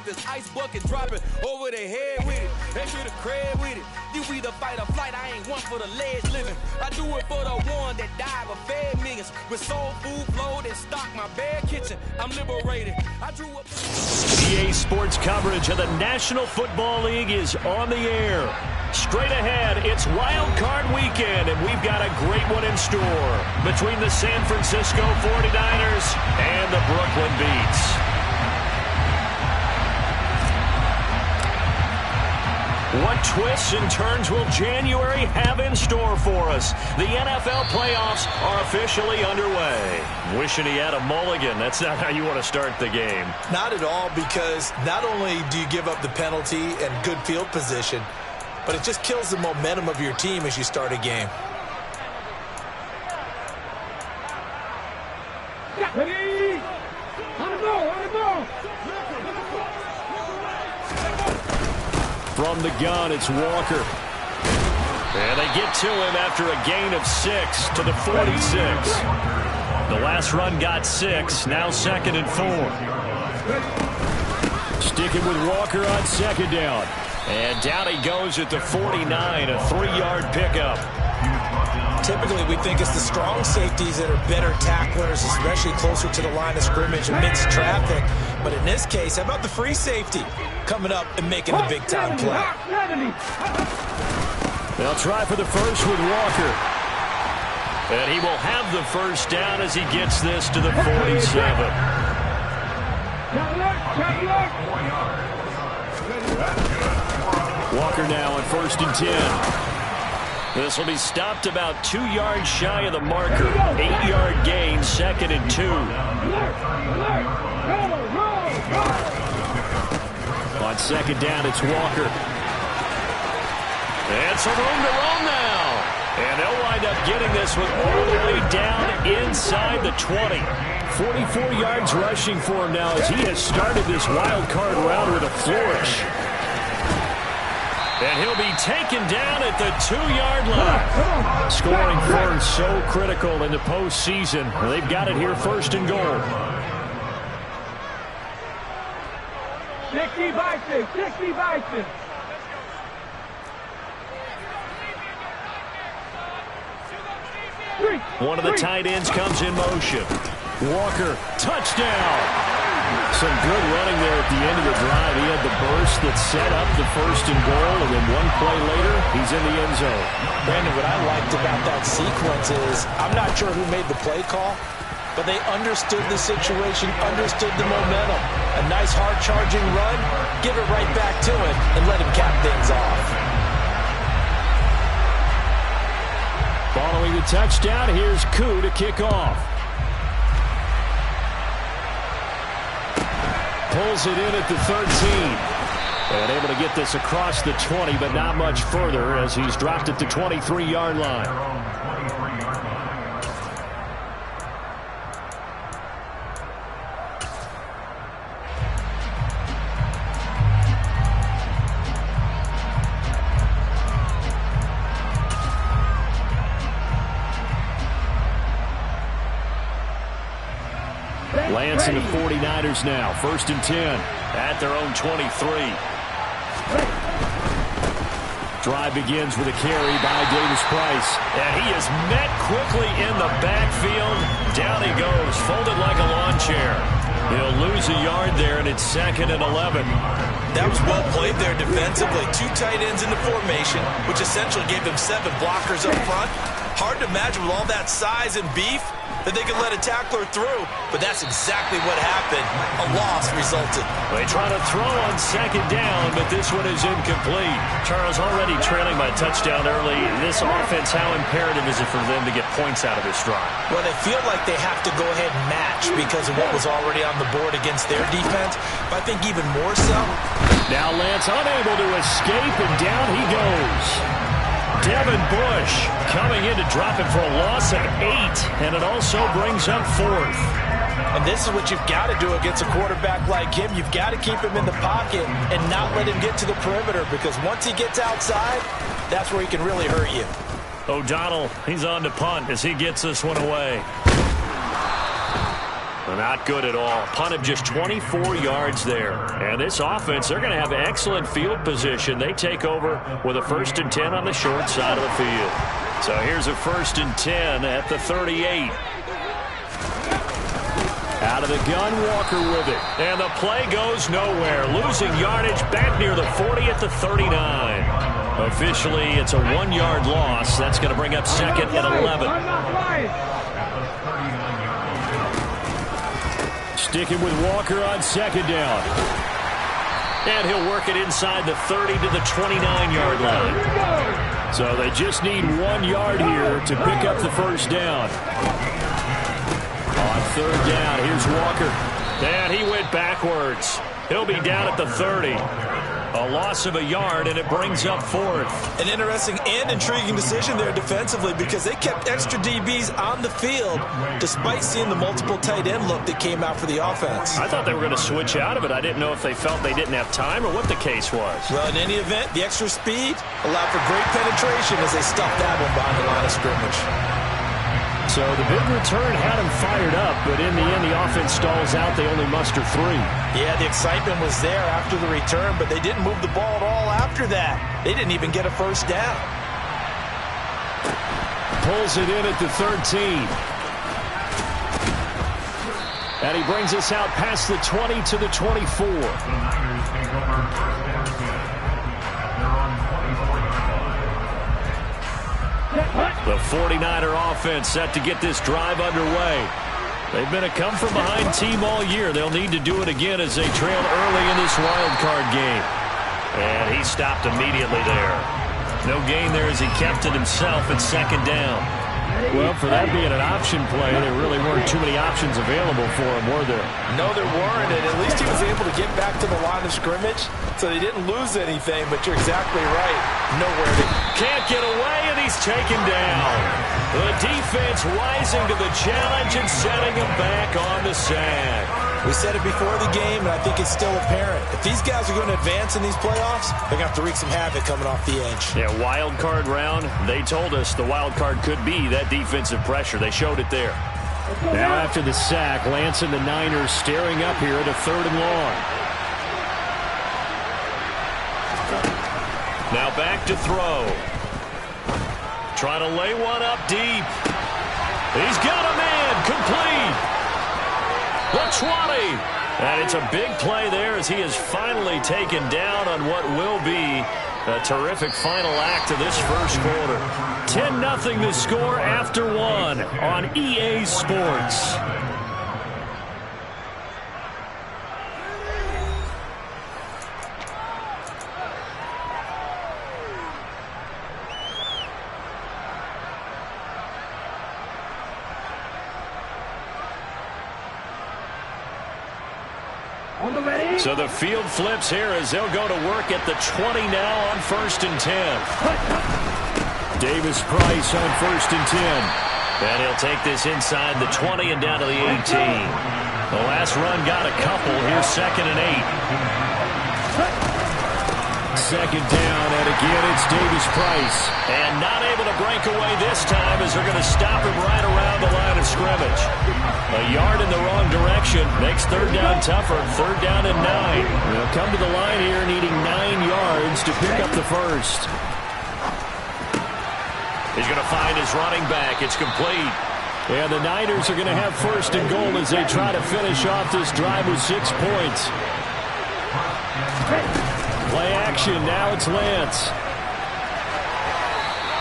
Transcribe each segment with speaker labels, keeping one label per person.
Speaker 1: with this ice bucket dropping over their head with it. They should have cred with it. You either fight or flight, I ain't one for the ledge living. I do it for the one that died but fed millions. With soul food flowed and stocked my bare kitchen. I'm liberated. I drew up.
Speaker 2: EA Sports coverage of the National Football League is on the air. Straight ahead, it's Wild Card Weekend, and we've got a great one in store between the San Francisco 49ers and the Brooklyn Beats. What twists and turns will January have in store for us? The NFL playoffs are officially underway. Wishing he had a mulligan. That's not how you want to start the game.
Speaker 3: Not at all, because not only do you give up the penalty and good field position, but it just kills the momentum of your team as you start a game.
Speaker 4: Ready? On the ball, on the ball.
Speaker 2: From the gun, it's Walker. And they get to him after a gain of 6 to the 46. The last run got 6, now 2nd and 4. Sticking with Walker on 2nd down. And down he goes at the 49, a 3-yard pickup.
Speaker 3: Typically, we think it's the strong safeties that are better tacklers, especially closer to the line of scrimmage amidst traffic. But in this case, how about the free safety coming up and making the big-time play?
Speaker 2: They'll try for the first with Walker. And he will have the first down as he gets this to the 47. Walker now on 1st and 10. This will be stopped about 2 yards shy of the marker. 8-yard gain, 2nd and 2. On 2nd down, it's Walker. And some room to roam now. And they'll wind up getting this one all the way down inside the 20. 44 yards rushing for him now as he has started this wild card round with a flourish. And he'll be taken down at the 2-yard line. Scoring first so critical in the postseason. They've got it here 1st and goal.
Speaker 4: 60 Bison, 60 Bison.
Speaker 2: One of the tight ends comes in motion. Walker, touchdown. Some good running there at the end of the drive. He had the burst that set up the 1st and goal, and then one play later, he's in the end zone.
Speaker 3: Brandon, what I liked about that sequence is I'm not sure who made the play call, but they understood the situation, understood the momentum. A nice hard-charging run, give it right back to him, and let him cap things off.
Speaker 2: Following the touchdown, here's Koo to kick off. Pulls it in at the 13. And able to get this across the 20, but not much further as he's dropped at the 23-yard line. Lance and the 49ers now. 1st and 10 at their own 23. Drive begins with a carry by Davis Price. And he is met quickly in the backfield. Down he goes, folded like a lawn chair. He'll lose a yard there, and it's 2nd and 11.
Speaker 3: That was well played there defensively. 2 tight ends in the formation, which essentially gave them 7 blockers up front. Hard to imagine with all that size and beef that they could let a tackler through, but that's exactly what happened. A loss resulted.
Speaker 2: They try to throw on 2nd down, but this one is incomplete. Charles, already trailing by touchdown early. This offense, how imperative is it for them to get points out of this drive?
Speaker 3: Well, they feel like they have to go ahead and match because of what was already on the board against their defense, but I think even more so.
Speaker 2: Now Lance unable to escape, and down he goes. Devin Bush coming in to drop it for a loss of 8, and it also brings up 4th.
Speaker 3: And this is what you've got to do against a quarterback like him. You've got to keep him in the pocket and not let him get to the perimeter, because once he gets outside, that's where he can really hurt you.
Speaker 2: O'Donnell, he's on to punt as he gets this one away. Not good at all. Punt of just 24 yards there. And this offense, they're going to have excellent field position. They take over with a 1st and 10 on the short side of the field. So here's a 1st and 10 at the 38. Out of the gun, Walker with it. And the play goes nowhere. Losing yardage back near the 40 at the 39. Officially, it's a 1-yard loss. That's going to bring up 2nd and 11. Sticking with Walker on 2nd down. And he'll work it inside the 30 to the 29-yard line. So they just need 1 yard here to pick up the 1st down. On 3rd down, here's Walker. And he went backwards. He'll be down at the 30. A loss of a yard, and it brings up 4th.
Speaker 3: An interesting and intriguing decision there defensively because they kept extra DBs on the field despite seeing the multiple tight end look that came out for the offense.
Speaker 2: I thought they were going to switch out of it. I didn't know if they felt they didn't have time or what the case was.
Speaker 3: Well, in any event, the extra speed allowed for great penetration as they stuffed that one behind the line of scrimmage.
Speaker 2: So the big return had them fired up, but in the end, the offense stalls out. They only muster 3.
Speaker 3: Yeah, the excitement was there after the return, but they didn't move the ball at all after that. They didn't even get a 1st down.
Speaker 2: Pulls it in at the 13. And he brings us out past the 20 to the 24. The 49er offense set to get this drive underway. They've been a come-from-behind team all year. They'll need to do it again as they trail early in this wild card game. And he stopped immediately there. No gain there as he kept it himself at 2nd down. Well, for that being an option play, there really weren't too many options available for him, were there?
Speaker 3: No, there weren't, and at least he was able to get back to the line of scrimmage, so they didn't lose anything, but you're exactly right. Nowhere to...
Speaker 2: Can't get away, and he's taken down. The defense rising to the challenge and setting him back on the sack.
Speaker 3: We said it before the game, and I think it's still apparent. If these guys are going to advance in these playoffs, they're going to have to wreak some havoc coming off the edge.
Speaker 2: Yeah, wild card round. They told us the wild card could be that defensive pressure. They showed it there. Now after the sack, Lance and the Niners staring up here at a 3rd and long. Now back to throw. Trying to lay one up deep. He's got a man. Complete. The 20. And it's a big play there as he is finally taken down on what will be a terrific final act of this 1st quarter. 10-0 the score after 1 on EA Sports. So the field flips here as they'll go to work at the 20 now on 1st and 10. Davis Price on 1st and 10. And he'll take this inside the 20 and down to the 18. The last run got a couple. Here's 2nd and 8. 2nd down, and again it's Davis Price. And not able to break away this time as they're going to stop him right around the line of scrimmage. A yard in the wrong direction makes 3rd down tougher. 3rd down and 9. They'll come to the line here needing 9 yards to pick up the 1st. He's going to find his running back. It's complete. And the Niners are going to have 1st and goal as they try to finish off this drive with 6 points. Play action. Now it's Lance.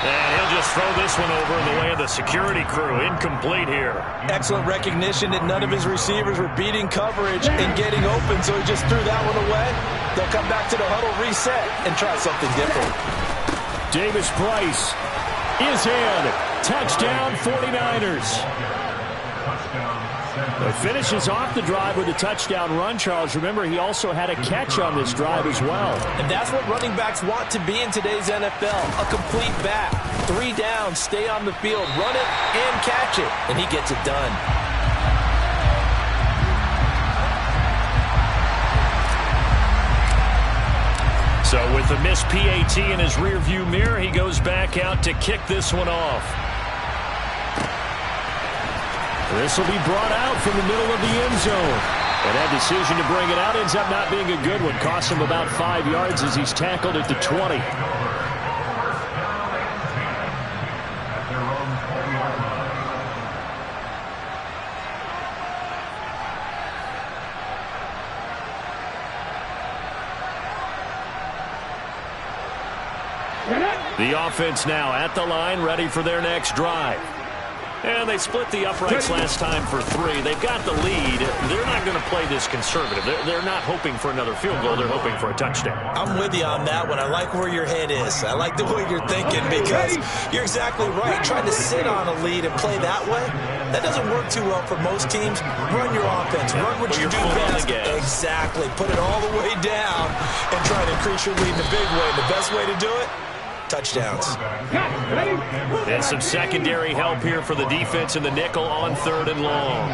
Speaker 2: And he'll just throw this one over in the way of the security crew. Incomplete here.
Speaker 3: Excellent recognition that none of his receivers were beating coverage and getting open, so he just threw that one away. They'll come back to the huddle, reset, and try something different.
Speaker 2: Davis Price is in. Touchdown 49ers. It finishes off the drive with a touchdown run, Charles. Remember, he also had a catch on this drive as well.
Speaker 3: And that's what running backs want to be in today's NFL, a complete back. 3 down, stay on the field, run it, and catch it. And he gets it done.
Speaker 2: So with the missed PAT in his rearview mirror, he goes back out to kick this one off. This will be brought out from the middle of the end zone. And that decision to bring it out ends up not being a good one. Costs him about 5 yards as he's tackled at the 20. The offense now at the line, ready for their next drive. And they split the uprights last time for 3. They've got the lead. They're not going to play this conservative. They're not hoping for another field goal. They're hoping for a touchdown.
Speaker 3: I'm with you on that one. I like where your head is. I like the way you're thinking because you're exactly right. Trying to sit on a lead and play that way, that doesn't work too well for most teams. Run your offense. Run what you do best. Exactly. Put it all the way down and try to increase your lead in a big way. The best way to do it, touchdowns.
Speaker 2: And some secondary help here for the defense in the nickel on 3rd and long.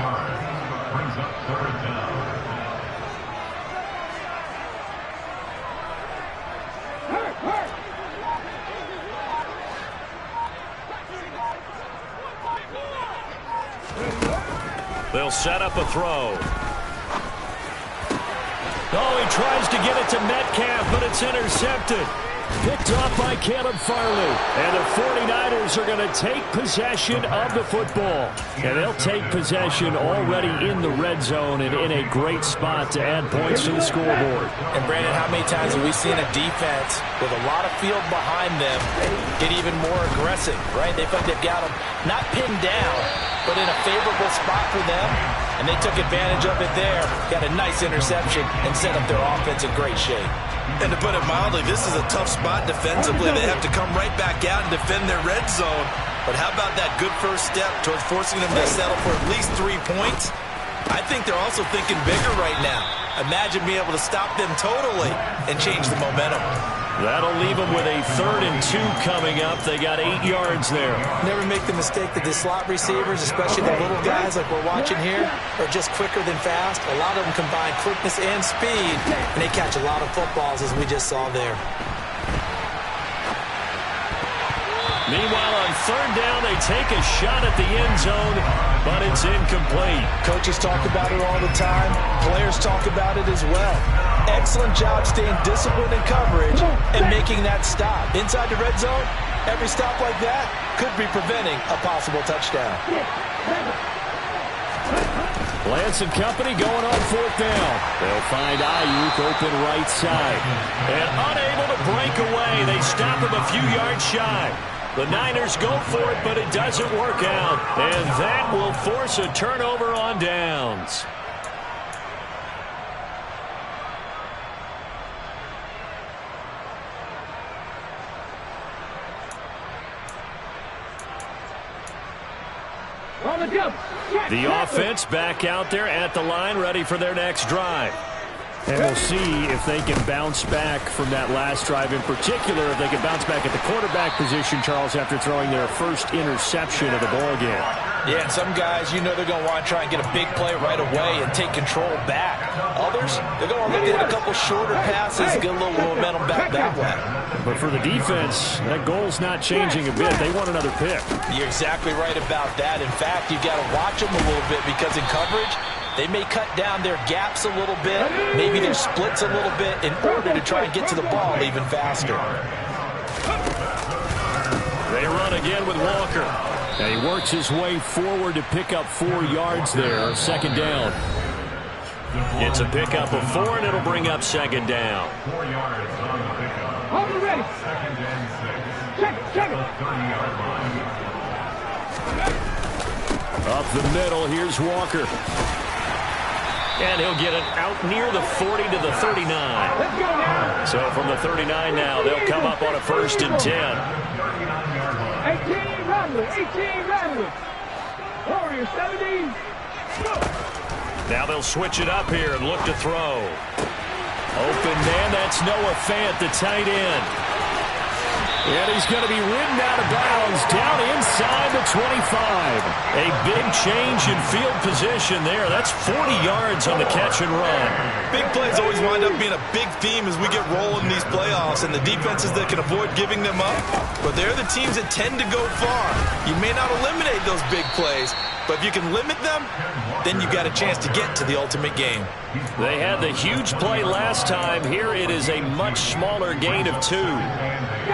Speaker 2: They'll set up a throw. Oh, he tries to get it to Metcalf, but it's intercepted. Picked off by Caleb Farley. And the 49ers are going to take possession of the football. And they'll take possession already in the red zone and in a great spot to add points to the scoreboard.
Speaker 3: And, Brandon, how many times have we seen a defense with a lot of field behind them get even more aggressive, right? They've got them not pinned down, but in a favorable spot for them. And they took advantage of it there. Got a nice interception and set up their offense in great shape. And to put it mildly, this is a tough spot defensively. They have to come right back out and defend their red zone. But how about that good first step towards forcing them to settle for at least 3 points? I think they're also thinking bigger right now. Imagine being able to stop them totally and change the momentum.
Speaker 2: That'll leave them with a 3rd and 2 coming up. They got 8 yards there.
Speaker 3: Never make the mistake that the slot receivers, especially the little guys like we're watching here, are just quicker than fast. A lot of them combine quickness and speed, and they catch a lot of footballs, as we just saw there.
Speaker 2: Meanwhile, on 3rd down, they take a shot at the end zone, but it's incomplete.
Speaker 3: Coaches talk about it all the time. Players talk about it as well. Excellent job staying disciplined in coverage and making that stop. Inside the red zone, every stop like that could be preventing a possible touchdown.
Speaker 2: Lance and company going on 4th down. They'll find Ayuk open right side. And unable to break away, they stop him a few yards shy. The Niners go for it, but it doesn't work out. And that will force a turnover on downs. The offense back out there at the line, ready for their next drive. And we'll see if they can bounce back from that last drive, in particular, if they can bounce back at the quarterback position, Charles, after throwing their first interception of the ballgame.
Speaker 3: Yeah, and some guys, you know they're going to want to try and get a big play right away and take control back. Others, they're going to look at a couple shorter passes, get a little momentum back that way.
Speaker 2: But for the defense, that goal's not changing a bit. They want another pick.
Speaker 3: You're exactly right about that. In fact, you've got to watch them a little bit because in coverage, they may cut down their gaps a little bit, maybe their splits a little bit in order to try and get to the ball even faster.
Speaker 2: They run again with Walker. And he works his way forward to pick up 4 yards there, 2nd down. It's a pickup of 4, and it'll bring up 2nd down.
Speaker 4: 4 yards on the pickup. Hold it ready. Check it.
Speaker 2: Up the middle, here's Walker. And he'll get it out near the 40 to the 39.
Speaker 4: Let's go now.
Speaker 2: So from the 39 now, they'll come up on a 1st and 10.
Speaker 4: 18 Rattler. Warriors 17.
Speaker 2: Now they'll switch it up here and look to throw. Open man, that's Noah Fant, the tight end. And he's going to be ridden out of bounds down inside the 25. A big change in field position there. That's 40 yards on the catch and run.
Speaker 3: Big plays always wind up being a big theme as we get rolling in these playoffs, and the defenses that can avoid giving them up, but they're the teams that tend to go far. You may not eliminate those big plays, But if you can limit them, then you've got a chance to get to the ultimate game.
Speaker 2: They had the huge play last time. Here it is a much smaller gain of 2.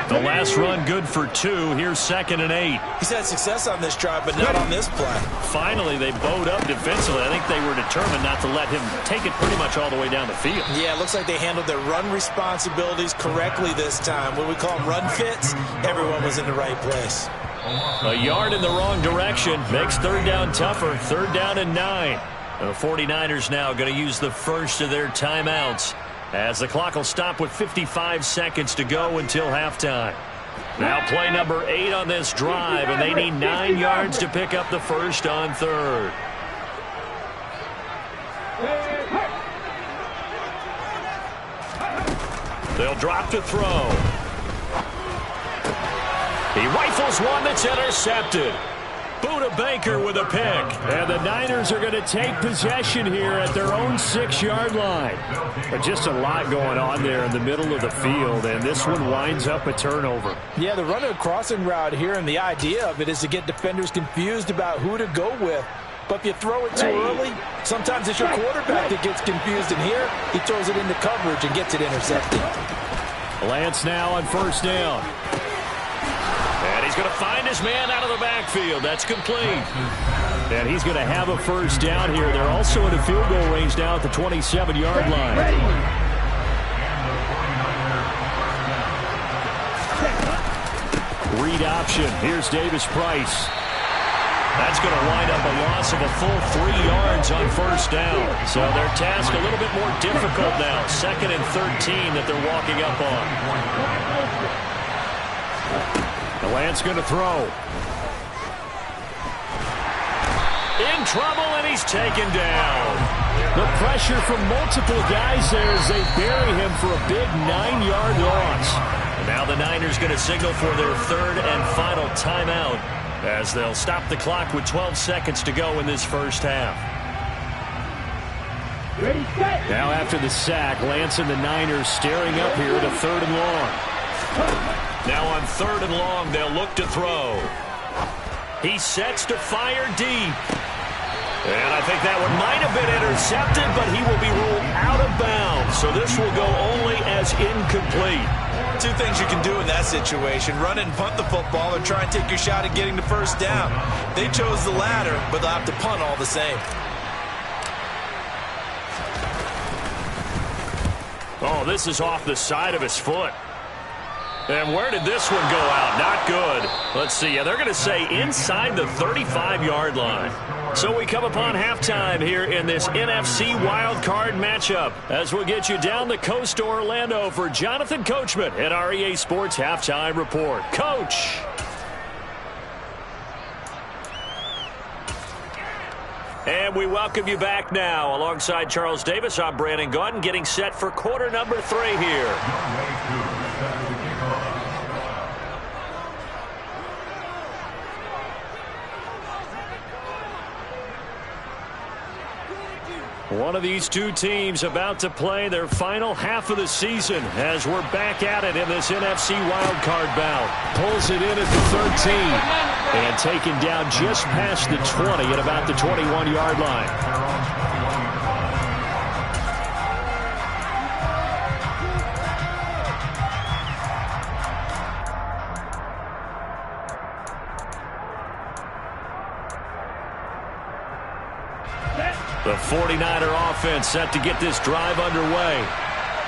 Speaker 2: The last run good for 2. Here's 2nd and 8.
Speaker 3: He's had success on this drive, but not on this play.
Speaker 2: Finally, they bowed up defensively. I think they were determined not to let him take it pretty much all the way down the field.
Speaker 3: Yeah, it looks like they handled their run responsibilities correctly this time. What we call them run fits, everyone was in the right place.
Speaker 2: A yard in the wrong direction makes 3rd down tougher. 3rd down and 9. The 49ers now going to use the first of their timeouts as the clock will stop with 55 seconds to go until halftime. Now play number 8 on this drive, and they need 9 yards to pick up the first on 3rd. They'll drop to throw. He rifles one that's intercepted. Buda Baker with a pick. And the Niners are going to take possession here at their own 6-yard line. But just a lot going on there in the middle of the field, and this one winds up a turnover.
Speaker 5: Yeah, the running a crossing route here, and the idea of it is to get defenders confused about who to go with. But if you throw it too early, sometimes it's your quarterback that gets confused. And here, he throws it into coverage and gets it intercepted.
Speaker 2: Lance now on 1st down. And he's going to find his man out of the backfield. That's complete. And he's going to have a 1st down here. They're also in a field goal range now at the 27-yard line. Read option. Here's Davis Price. That's going to wind up a loss of a full 3 yards on 1st down. So their task a little bit more difficult now. 2nd and 13 that they're walking up on. The Lance going to throw. In trouble, and he's taken down. The pressure from multiple guys there as they bury him for a big 9-yard loss. And now the Niners going to signal for their 3rd and final timeout, as they'll stop the clock with 12 seconds to go in this first half. Now after the sack, Lance and the Niners staring up here at a 3rd and long. Now on 3rd and long, they'll look to throw. He sets to fire deep. And I think that one might have been intercepted, but he will be ruled out of bounds. So this will go only as incomplete.
Speaker 3: 2 things you can do in that situation: run and punt the football, or try and take your shot at getting the 1st down. They chose the latter, but they'll have to punt all the same.
Speaker 2: Oh, this is off the side of his foot. And where did this one go out? Not good. Let's see. Yeah, they're going to say inside the 35-yard line. So we come upon halftime here in this NFC wildcard matchup, as we'll get you down the coast to Orlando for Jonathan Coachman at our EA Sports Halftime Report. Coach. And we welcome you back now. Alongside Charles Davis, I'm Brandon Gaudin, getting set for quarter number 3 here. One of these 2 teams about to play their final half of the season as we're back at it in this NFC wildcard bout. Pulls it in at the 13 and taken down just past the 20 at about the 21-yard line. The 49er offense set to get this drive underway.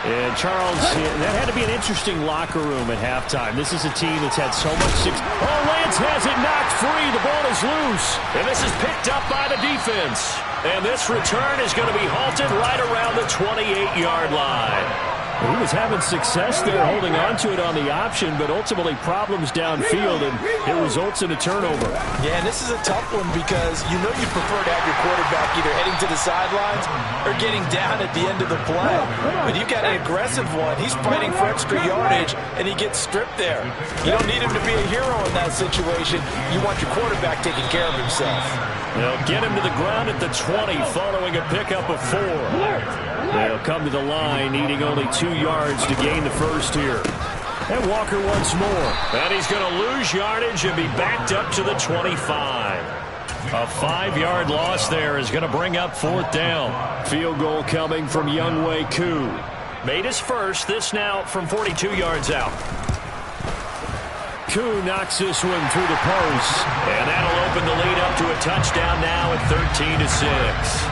Speaker 2: And Charles, that had to be an interesting locker room at halftime. This is a team that's had so much success. Oh, Lance has it knocked free. The ball is loose. And this is picked up by the defense. And this return is going to be halted right around the 28-yard line. He was having success there holding on to it on the option, but ultimately problems downfield, and it results in a turnover.
Speaker 5: Yeah, and this is a tough one because you know you prefer to have your quarterback either heading to the sidelines or getting down at the end of the play. But you've got an aggressive one. He's fighting for extra yardage, and he gets stripped there. You don't need him to be a hero in that situation. You want your quarterback taking care of himself.
Speaker 2: They'll get him to the ground at the 20 following a pickup of 4. They'll come to the line needing only 2 yards to gain the first here. And Walker once more. And he's going to lose yardage and be backed up to the 25. A 5-yard loss there is going to bring up 4th down. Field goal coming from Younghoe Koo. Made his first. This now from 42 yards out. Koo knocks this one through the post. And that'll open the lead up to a touchdown now at 13-6.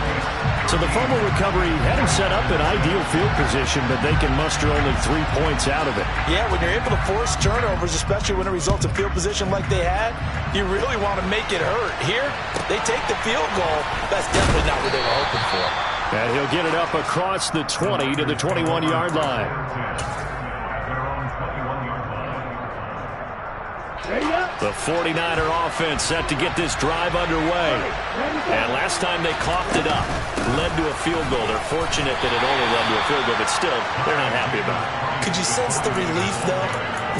Speaker 2: So the fumble recovery had him set up in ideal field position, but they can muster only 3 points out of it.
Speaker 5: Yeah, when you're able to force turnovers, especially when it results in field position like they had, you really want to make it hurt. Here, they take the field goal. That's definitely not what they were hoping for.
Speaker 2: And he'll get it up across the 20 to the 21-yard line. The 49er offense set to get this drive underway. And last time they coughed it up, led to a field goal. They're fortunate that it only led to a field goal, but still, they're not happy about it.
Speaker 5: Could you sense the relief, though,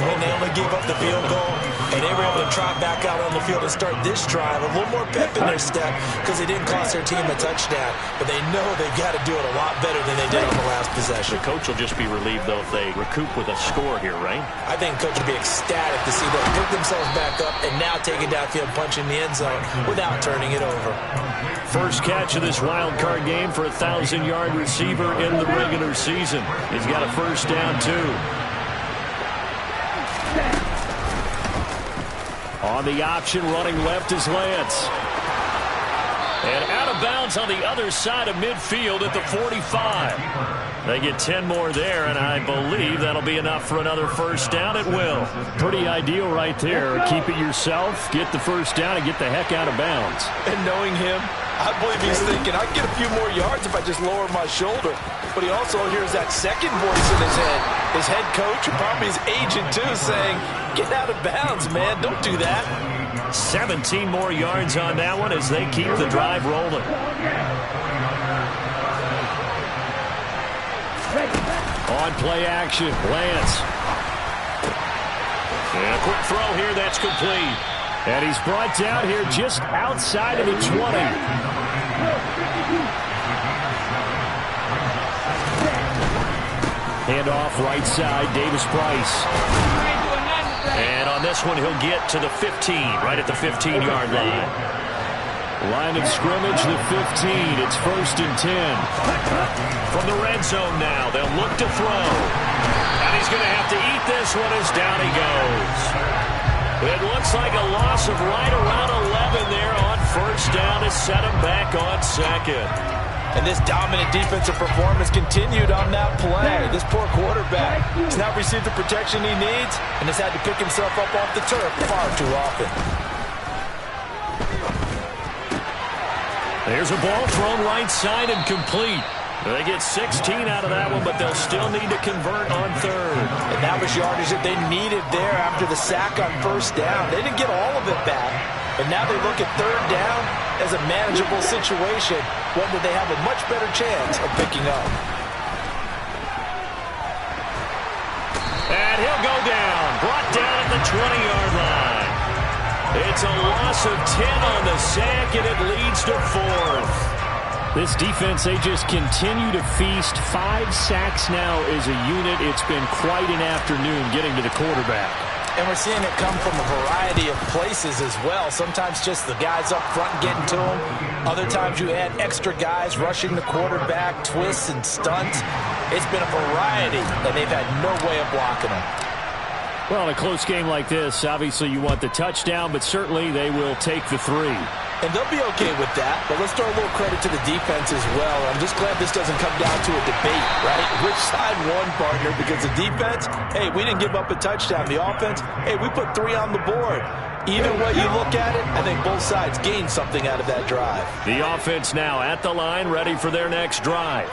Speaker 5: when they only gave up the field goal and they were able to trot back out on the field and start this drive? A little more pep in their step because they didn't cost their team a touchdown, but they know they've got to do it a lot better than they did on the last possession.
Speaker 2: The coach will just be relieved, though, if they recoup with a score here, right?
Speaker 5: I think coach will be ecstatic to see them pick themselves back up and now take it downfield, punch in the end zone without turning it over.
Speaker 2: First catch of this wild card game for a 1,000-yard receiver in the regular season. He's got a first down, too. On the option, running left is Lance. And out of bounds on the other side of midfield at the 45. They get 10 more there, and I believe that'll be enough for another first down at will. Pretty ideal right there. Keep it yourself, get the first down, and get the heck out of bounds.
Speaker 5: And knowing him, I believe he's thinking, I can get a few more yards if I just lower my shoulder. But he also hears that second voice in his head. His head coach, and probably his agent too, saying, get out of bounds, man. Don't do that.
Speaker 2: 17 more yards on that one as they keep the drive rolling. On play action, Lance. And a quick throw here, that's complete. And he's brought down here just outside of the 20. Handoff right side, Davis Price. And on this one, he'll get to the 15, right at the 15-yard line. Line of scrimmage, the 15. It's 1st and 10. From the red zone now, they'll look to throw. And he's going to have to eat this one as down he goes. It looks like a loss of right around 11 there on first down to set him back on second.
Speaker 5: And this dominant defensive performance continued on that play. This poor quarterback has not received the protection he needs and has had to pick himself up off the turf far too often.
Speaker 2: There's a ball thrown right side and complete. They get 16 out of that one, but they'll still need to convert on third.
Speaker 5: And that was yardage that they needed there after the sack on first down. They didn't get all of it back, but now they look at third down as a manageable situation, one that they have a much better chance of picking up.
Speaker 2: And he'll go down, brought down at the 20-yard line. It's a loss of 10 on the sack, and it leads to 4th. This defense, they just continue to feast. 5 sacks now as a unit. It's been quite an afternoon getting to the quarterback.
Speaker 5: And we're seeing it come from a variety of places as well. Sometimes just the guys up front getting to him. Other times you add extra guys rushing the quarterback, twists and stunts. It's been a variety, and they've had no way of blocking him.
Speaker 2: Well, in a close game like this, obviously you want the touchdown, but certainly they will take the 3.
Speaker 5: And they'll be okay with that, but let's throw a little credit to the defense as well. I'm just glad this doesn't come down to a debate, right? Which side won, partner? Because the defense, hey, we didn't give up a touchdown. The offense, hey, we put 3 on the board. Either way you look at it, I think both sides gained something out of that drive.
Speaker 2: The offense now at the line, ready for their next drive.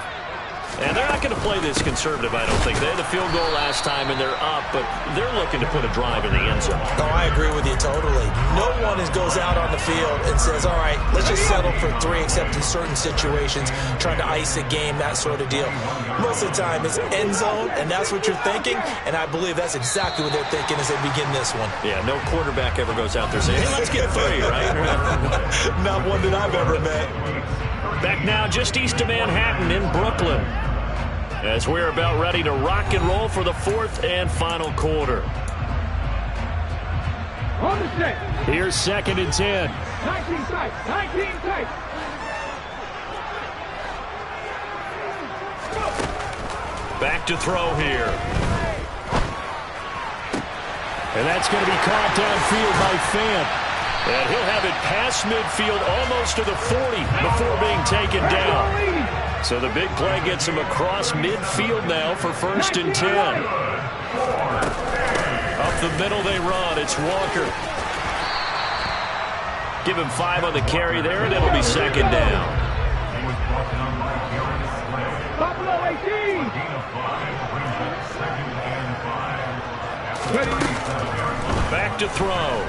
Speaker 2: And they're not going to play this conservative, I don't think. They had the field goal last time, and they're up, but they're looking to put a drive in the end zone.
Speaker 5: Oh, I agree with you totally. No one goes out on the field and says, all right, let's just settle for 3, except in certain situations, trying to ice a game, that sort of deal. Most of the time, it's end zone, and that's what you're thinking, and I believe that's exactly what they're thinking as they begin this one.
Speaker 2: Yeah, no quarterback ever goes out there saying, hey, let's get 3, right?
Speaker 5: Not one that I've ever met.
Speaker 2: Back now just east of Manhattan in Brooklyn, as we're about ready to rock and roll for the 4th and final quarter. Here's 2nd and 10.
Speaker 4: 19 tight. 19 tight.
Speaker 2: Back to throw here. And that's going to be caught downfield by Fant. And he'll have it past midfield almost to the 40 before being taken down. So the big play gets him across midfield now for 1st and 10. Up the middle they run. It's Walker. Give him 5 on the carry there, and it'll be 2nd down.
Speaker 4: Buffalo 18.
Speaker 2: Back to throw.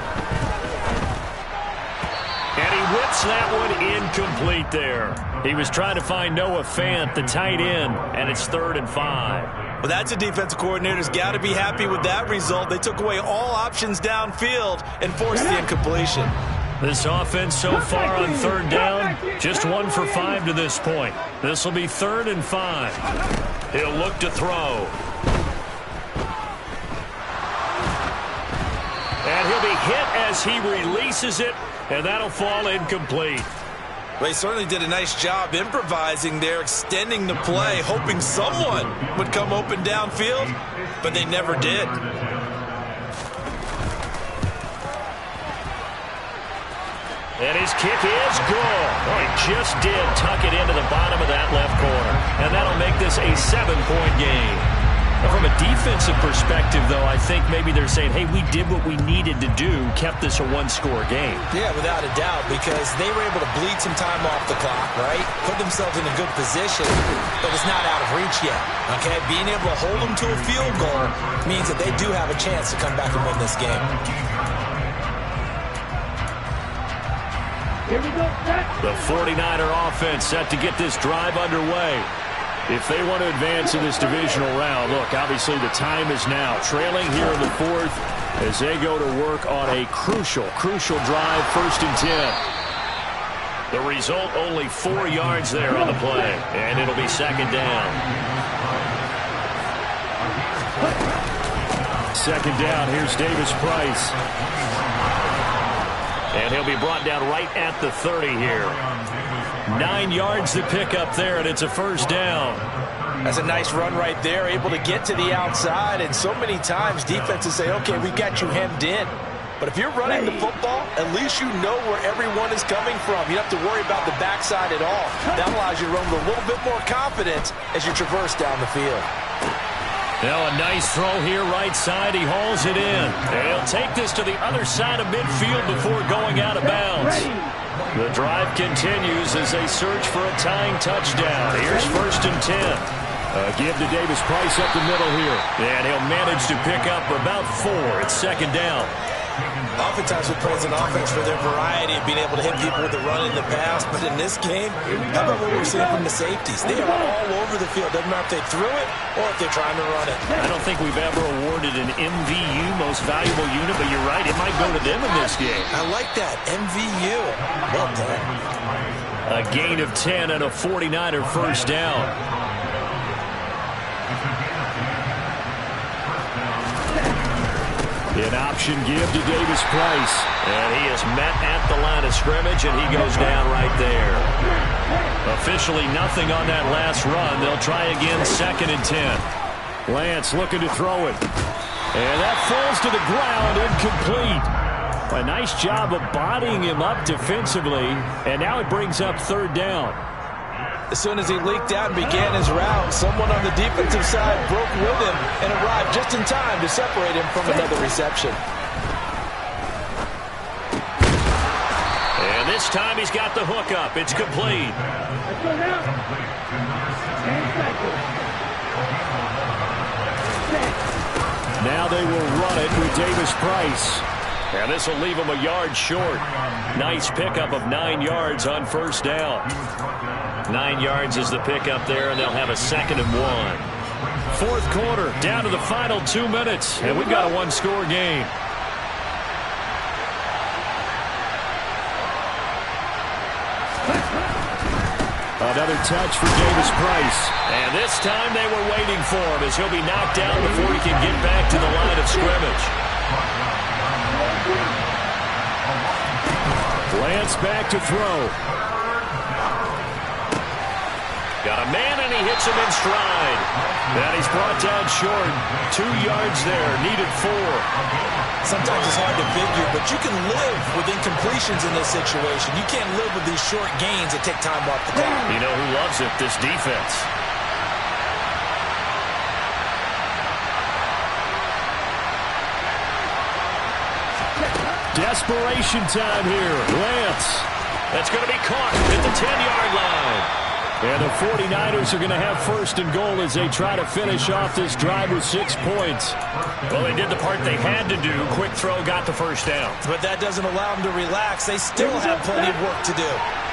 Speaker 2: And he whips that one incomplete there. He was trying to find Noah Fant, the tight end, and it's 3rd and 5.
Speaker 3: Well, that's a defensive coordinator's got to be happy with that result. They took away all options downfield and forced the incompletion.
Speaker 2: This offense so far on 3rd down, just 1 for 5 to this point. This will be 3rd and 5. He'll look to throw. And he'll be hit as he releases it, and that'll fall incomplete.
Speaker 3: Well, he certainly did a nice job improvising there, extending the play, hoping someone would come open downfield, but they never did.
Speaker 2: And his kick is good. Oh, he just did tuck it into the bottom of that left corner. And that'll make this a 7-point game. From a defensive perspective, though, I think maybe they're saying, hey, we did what we needed to do, kept this a 1-score game.
Speaker 5: Yeah, without a doubt, because they were able to bleed some time off the clock, right? Put themselves in a good position, but it's not out of reach yet, okay? Being able to hold them to a field goal means that they do have a chance to come back and win this game.
Speaker 4: Here we go, set.
Speaker 2: The 49er offense set to get this drive underway. If they want to advance in this divisional round, look, obviously the time is now. Trailing here in the 4th as they go to work on a crucial drive, 1st and 10. The result, only 4 yards there on the play, and it'll be 2nd down. 2nd down, here's Davis Price. And he'll be brought down right at the 30 here. 9 yards to pick up there, and it's a 1st down.
Speaker 5: That's a nice run right there, able to get to the outside, and so many times defenses say, okay, we got you hemmed in. But if you're running the football, at least you know where everyone is coming from. You don't have to worry about the backside at all. That allows you to run with a little bit more confidence as you traverse down the field.
Speaker 2: Now a nice throw here right side. He hauls it in. And he'll take this to the other side of midfield before going out of bounds. The drive continues as they search for a tying touchdown. Here's 1st and 10. Give to Davis Price up the middle here. And he'll manage to pick up about 4. It's 2nd down.
Speaker 3: Oftentimes we praise an offense for their variety of being able to hit people with the run in the pass, but in this game, how about what we're seeing from the safeties? They are all over the field. Doesn't matter if they threw it or if they're trying to run it.
Speaker 2: I don't think we've ever awarded an MVU, most valuable unit, but you're right, it might go to them in this game.
Speaker 3: I like that, MVU. Well done.
Speaker 2: A gain of 10 and a 49er 1st down. An option give to Davis Price. And he is met at the line of scrimmage, and he goes down right there. Officially nothing on that last run. They'll try again, 2nd and 10. Lance looking to throw it. And that falls to the ground, incomplete. A nice job of bodying him up defensively, and now it brings up 3rd down.
Speaker 5: As soon as he leaked out and began his route, someone on the defensive side broke with him and arrived just in time to separate him from another reception.
Speaker 2: And this time he's got the hook up. It's complete. Now they will run it with Davis Price. And this will leave him a yard short. Nice pickup of 9 yards on 1st down. 9 yards is the pickup there, and they'll have a 2nd and 1. 4th quarter, down to the final 2 minutes, and we've got a 1-score game. Another touch for Davis Price. And this time they were waiting for him as he'll be knocked down before he can get back to the line of scrimmage. Lance back to throw. Got a man, and he hits him in stride. And he's brought down short. 2 yards there, needed 4.
Speaker 5: Sometimes it's hard to figure, but you can live with incompletions in this situation. You can't live with these short gains that take time off the clock.
Speaker 2: You know who loves it? This defense. Desperation time here. Lance. That's going to be caught at the 10-yard line. And the 49ers are going to have first and goal as they try to finish off this drive with 6 points. Well, they did the part they had to do. Quick throw, got the first down.
Speaker 5: But that doesn't allow them to relax. They still have plenty of work to do.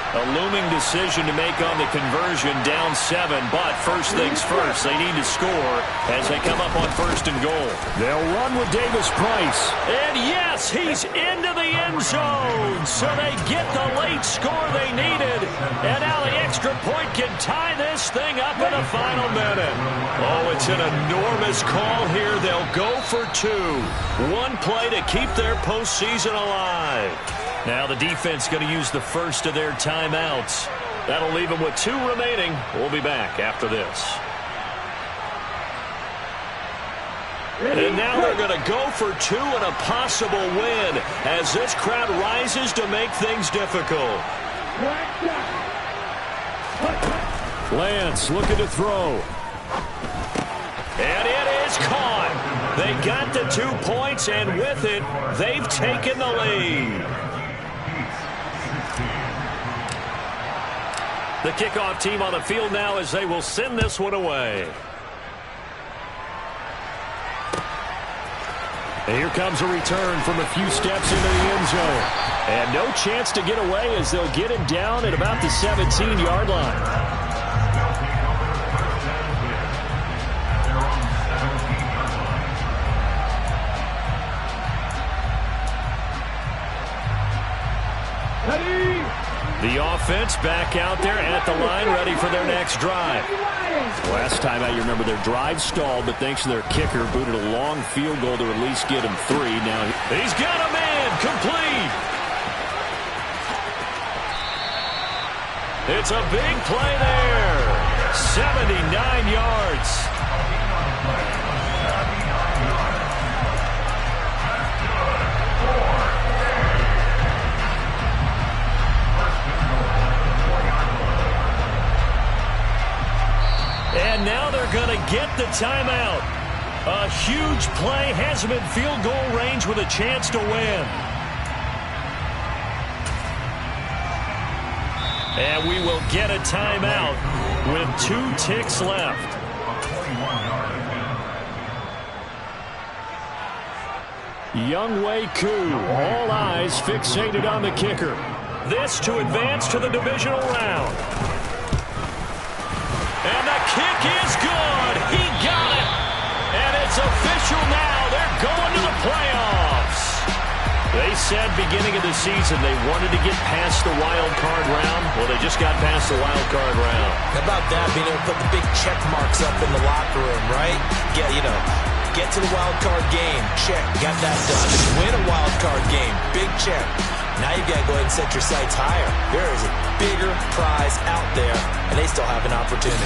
Speaker 2: A looming decision to make on the conversion, down 7. But first things first, they need to score as they come up on first and goal. They'll run with Davis Price. And yes, he's into the end zone. So they get the late score they needed. And now the extra point can tie this thing up in the final minute. Oh, it's an enormous call here. They'll go for 2. 1 play to keep their postseason alive. Now the defense going to use the first of their timeouts. That'll leave them with 2 remaining. We'll be back after this. And now they're going to go for 2 and a possible win as this crowd rises to make things difficult. Lance looking to throw. And it is caught. They got the 2 points, and with it, they've taken the lead. The kickoff team on the field now as they will send this one away. And here comes a return from a few steps into the end zone. And no chance to get away as they'll get him down at about the 17-yard line. The offense back out there at the line, ready for their next drive. Last time out, you remember their drive stalled, but thanks to their kicker, booted a long field goal to at least get him 3. Now he's got a man, complete. It's a big play there. 79 yards. And now they're going to get the timeout. A huge play has them in field goal range with a chance to win. And we will get a timeout with 2 ticks left. Younghoe Koo, all eyes fixated on the kicker. This to advance to the divisional round. And the kick is good. He got it. And it's official now. They're going to the playoffs. They said beginning of the season they wanted to get past the wild card round. Well, they just got past the wild card round.
Speaker 5: How about that, being able to put the big check marks up in the locker room, right? Get to the wild card game. Check. Got that done. Win a wild card game. Big check. Now you've got to go ahead and set your sights higher. There is a bigger prize out there, and they still have an opportunity.